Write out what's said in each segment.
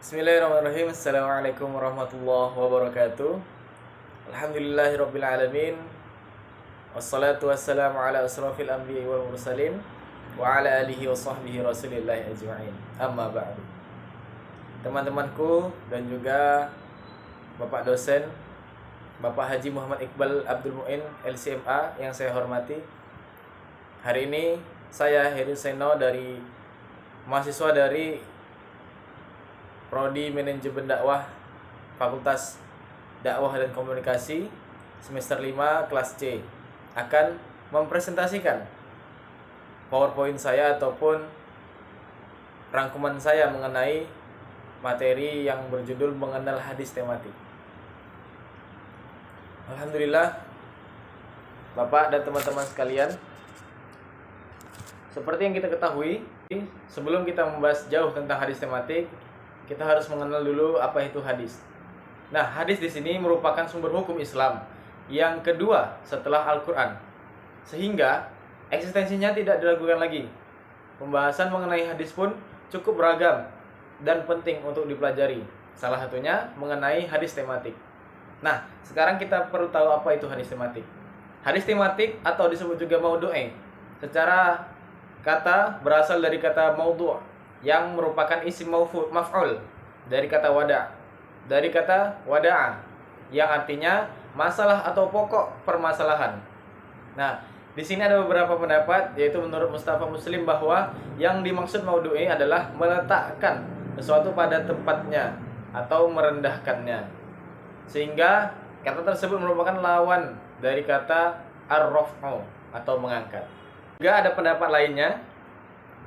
Bismillahirrahmanirrahim. Assalamualaikum warahmatullahi wabarakatuh. Alhamdulillahirabbil alamin. Wassalatu wassalamu ala asrafil anbiya'i wal mursalin wa ala alihi wa sahbihi rasulillahi ajma'in. Amma ba'du. Teman-temanku dan juga Bapak dosen Bapak Haji Muhammad Iqbal Abdul Muin LCMA yang saya hormati. Hari ini saya Heri Seno dari mahasiswa dari Prodi Manajemen Dakwah Fakultas Dakwah dan Komunikasi semester 5 kelas C akan mempresentasikan PowerPoint saya ataupun rangkuman saya mengenai materi yang berjudul mengenal hadis tematik. Alhamdulillah Bapak dan teman-teman sekalian, seperti yang kita ketahui, sebelum kita membahas jauh tentang hadis tematik, kita harus mengenal dulu apa itu hadis. Nah, hadis di sini merupakan sumber hukum Islam yang kedua setelah Al-Quran, sehingga eksistensinya tidak diragukan lagi. Pembahasan mengenai hadis pun cukup beragam dan penting untuk dipelajari. Salah satunya mengenai hadis tematik. Nah, sekarang kita perlu tahu apa itu hadis tematik. Hadis tematik atau disebut juga maudhu'i, secara kata berasal dari kata maudhu' yang merupakan isim maf'ul dari kata wada'a yang artinya masalah atau pokok permasalahan. Nah, di sini ada beberapa pendapat, yaitu menurut Mustafa Muslim bahwa yang dimaksud maudhu'i adalah meletakkan sesuatu pada tempatnya atau merendahkannya, sehingga kata tersebut merupakan lawan dari kata ar-raf'u atau mengangkat. Juga ada pendapat lainnya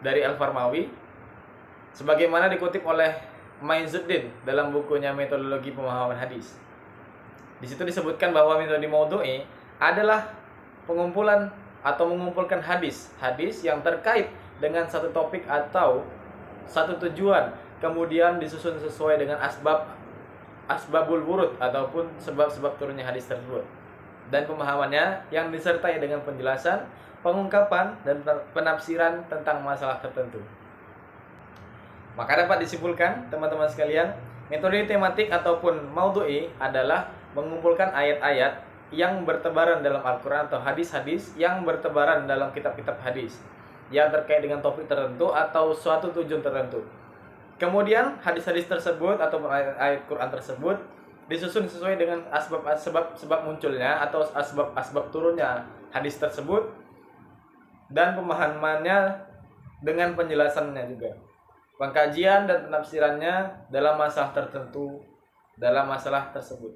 dari Al-Farmawi, sebagaimana dikutip oleh Maizuddin dalam bukunya Metodologi Pemahaman Hadis. Di situ disebutkan bahwa metode maudhu'i adalah pengumpulan atau mengumpulkan hadis yang terkait dengan satu topik atau satu tujuan, kemudian disusun sesuai dengan asbabul wurud ataupun sebab-sebab turunnya hadis tersebut, dan pemahamannya yang disertai dengan penjelasan, pengungkapan, dan penafsiran tentang masalah tertentu. Maka dapat disimpulkan, teman-teman sekalian, metode tematik ataupun maudhu'i adalah mengumpulkan ayat-ayat yang bertebaran dalam Al-Quran atau hadis-hadis yang bertebaran dalam kitab-kitab hadis yang terkait dengan topik tertentu atau suatu tujuan tertentu. Kemudian hadis-hadis tersebut atau ayat Quran tersebut disusun sesuai dengan sebab munculnya atau asbab turunnya hadis tersebut, dan pemahamannya dengan penjelasannya juga, pengkajian dan penafsirannya dalam masalah tertentu dalam masalah tersebut.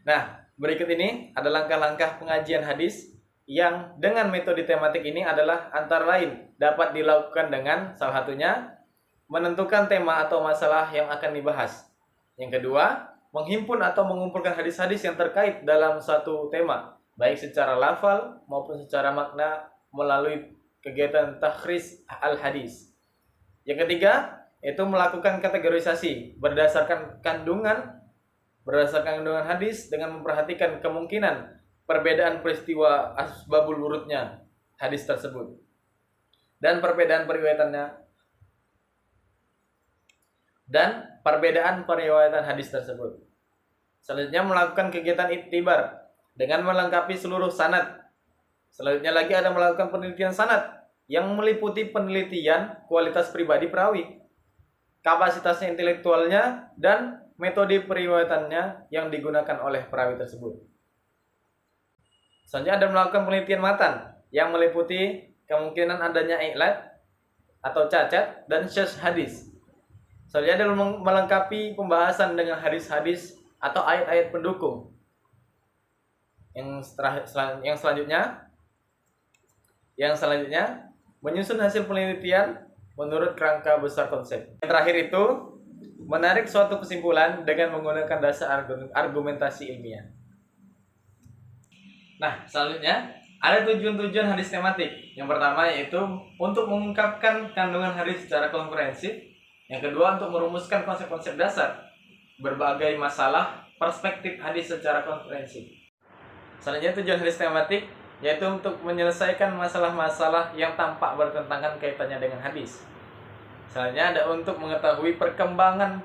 Nah, berikut ini ada langkah-langkah pengajian hadis yang dengan metode tematik ini adalah antara lain dapat dilakukan dengan salah satunya menentukan tema atau masalah yang akan dibahas. Yang kedua, menghimpun atau mengumpulkan hadis-hadis yang terkait dalam satu tema, baik secara lafal maupun secara makna melalui kegiatan takhris al-hadis. Yang ketiga, itu melakukan kategorisasi berdasarkan kandungan hadis dengan memperhatikan kemungkinan perbedaan peristiwa asbabul wurudnya hadis tersebut dan perbedaan periwayatan hadis tersebut. Selanjutnya, melakukan kegiatan iktibar dengan melengkapi seluruh sanad. Selanjutnya lagi ada melakukan penelitian sanad yang meliputi penelitian kualitas pribadi perawi, kapasitasnya intelektualnya, dan metode periwayatannya yang digunakan oleh perawi tersebut. Selanjutnya ada melakukan penelitian matan yang meliputi kemungkinan adanya ilat atau cacat dan syadz hadis. Selanjutnya ada melengkapi pembahasan dengan hadis-hadis atau ayat-ayat pendukung. Yang selanjutnya menyusun hasil penelitian menurut kerangka besar konsep. Yang terakhir itu menarik suatu kesimpulan dengan menggunakan dasar argumentasi ilmiah. Nah, selanjutnya ada tujuan-tujuan hadis tematik. Yang pertama yaitu untuk mengungkapkan kandungan hadis secara komprehensif. Yang kedua, untuk merumuskan konsep-konsep dasar berbagai masalah perspektif hadis secara komprehensif. Selanjutnya, tujuan hadis tematik yaitu untuk menyelesaikan masalah-masalah yang tampak bertentangan kaitannya dengan hadis. Selanjutnya ada untuk mengetahui perkembangan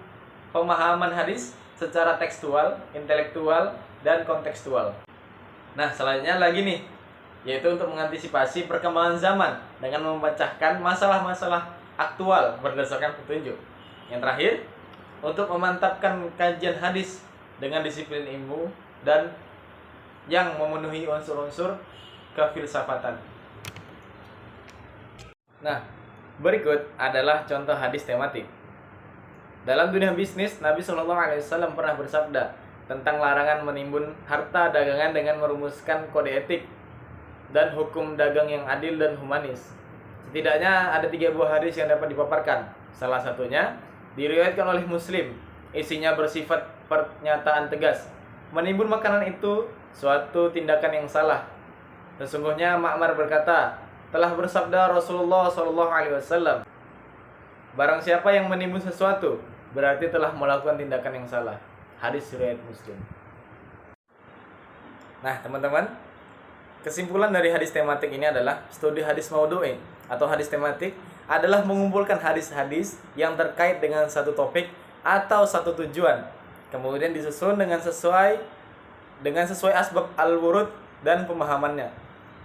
pemahaman hadis secara tekstual, intelektual, dan kontekstual. Nah, selanjutnya lagi nih, yaitu untuk mengantisipasi perkembangan zaman dengan memecahkan masalah-masalah aktual berdasarkan petunjuk. Yang terakhir, untuk memantapkan kajian hadis dengan disiplin ilmu dan yang memenuhi unsur-unsur kefilsafatan. Nah, berikut adalah contoh hadis tematik. Dalam dunia bisnis, Nabi SAW pernah bersabda tentang larangan menimbun harta dagangan dengan merumuskan kode etik dan hukum dagang yang adil dan humanis. Setidaknya ada 3 buah hadis yang dapat dipaparkan. Salah satunya diriwayatkan oleh Muslim. Isinya bersifat pernyataan tegas. Menimbun makanan itu suatu tindakan yang salah. Sesungguhnya Ma'mar berkata, telah bersabda Rasulullah SAW, barang siapa yang menimbun sesuatu, berarti telah melakukan tindakan yang salah. Hadis riwayat Muslim. Nah, teman-teman, kesimpulan dari hadis tematik ini adalah studi hadis maudhu'i atau hadis tematik adalah mengumpulkan hadis-hadis yang terkait dengan satu topik atau satu tujuan, kemudian disusun dengan sesuai asbab al-wurud dan pemahamannya,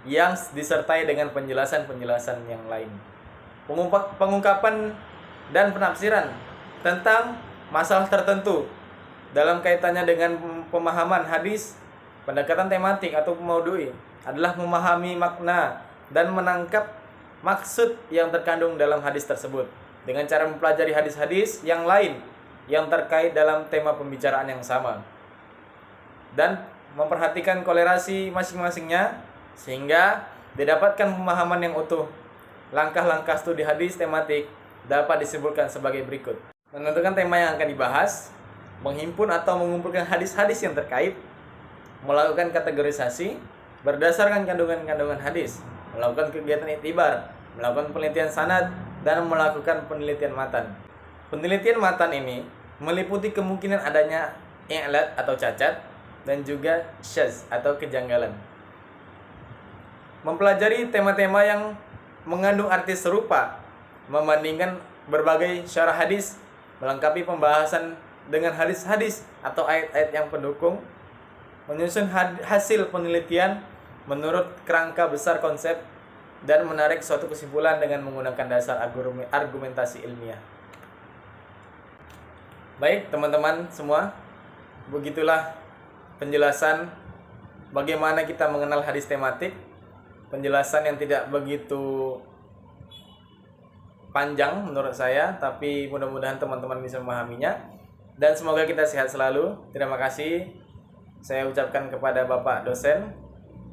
yang disertai dengan penjelasan-penjelasan yang lain. Pengungkapan dan penafsiran tentang masalah tertentu dalam kaitannya dengan pemahaman hadis, pendekatan tematik atau maudhu'i adalah memahami makna dan menangkap maksud yang terkandung dalam hadis tersebut dengan cara mempelajari hadis-hadis yang lain yang terkait dalam tema pembicaraan yang sama dan memperhatikan kolerasi masing-masingnya sehingga didapatkan pemahaman yang utuh. Langkah-langkah studi hadis tematik dapat disebutkan sebagai berikut. Menentukan tema yang akan dibahas, menghimpun atau mengumpulkan hadis-hadis yang terkait, melakukan kategorisasi berdasarkan kandungan-kandungan hadis, melakukan kegiatan iktibar, melakukan penelitian sanad, dan melakukan penelitian matan. Penelitian matan ini meliputi kemungkinan adanya i'lal atau cacat dan juga syadz atau kejanggalan. Mempelajari tema-tema yang mengandung arti serupa, membandingkan berbagai syarah hadis, melengkapi pembahasan dengan hadis-hadis atau ayat-ayat yang pendukung, menyusun hasil penelitian menurut kerangka besar konsep, dan menarik suatu kesimpulan dengan menggunakan dasar argumentasi ilmiah. Baik teman-teman semua, begitulah penjelasan bagaimana kita mengenal hadis tematik. Penjelasan yang tidak begitu panjang menurut saya, tapi mudah-mudahan teman-teman bisa memahaminya. Dan semoga kita sehat selalu. Terima kasih saya ucapkan kepada Bapak dosen,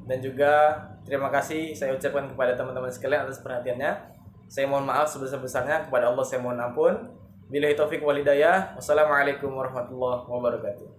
dan juga terima kasih saya ucapkan kepada teman-teman sekalian atas perhatiannya. Saya mohon maaf sebesar-besarnya, kepada Allah saya mohon ampun. Billahi taufik wal hidayah. Wassalamualaikum warahmatullahi wabarakatuh.